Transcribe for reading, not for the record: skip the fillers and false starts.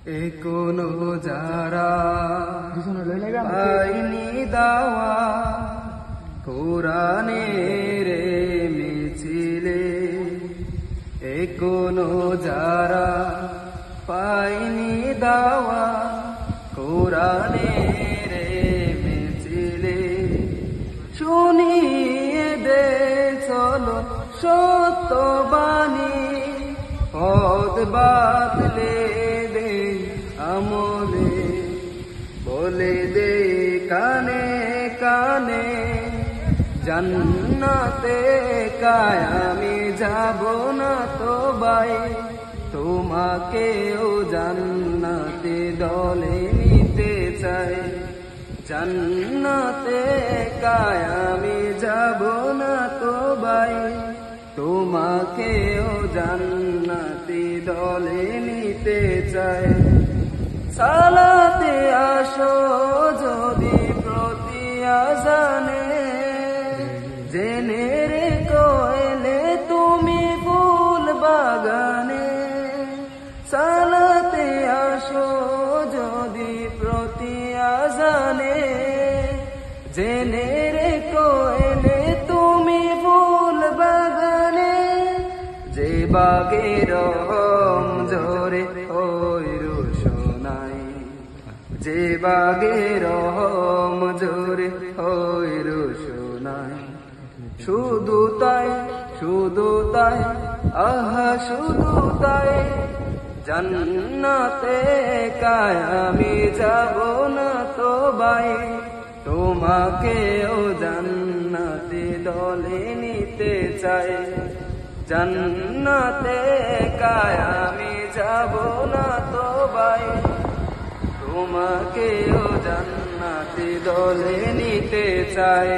এখনো যারা পায়নি দাওয়া কোরআনের মিছিলে, এখনো যারা পায়নি দাওয়া কোরআনের মিছিলে, শুনিয়ে দে চলো সত্যবাণী, পথ বাতলে দে আমলে, বলে দে কানে কানে জান্নাতে কায়ামি যাব না তো ভাই, তোমাকেও জান্নাতে দলে নিতে চাই, জান্নাতে কায়ামি যাব না তো ভাই, তোমাকেও জান্নাতে দলে নিতে চাই। সালাতে আসো যদি প্রতি আজানে, জেনে রেখো এলে তুমি ফুল বাগানে, সালাতে আসো যদি প্রতি আজানে, জেনে রেখো এলে তুমি ফুল বাগানে, যে বাগের ঝরে ওই রোশনাই, যে বাগের ঝরে ওই রোশনাই, শুধু তাই শুধু তাই আহা শুধু তাই, জান্নাতে কায়ামি যাব না তো ভাই, তোমাকেও জান্নাতে দলে নিতে চাই, জান্নাতে কায়ামি যাব না তো ভাই, তোমাকেও জান্নাতে দলে নিতে চাই।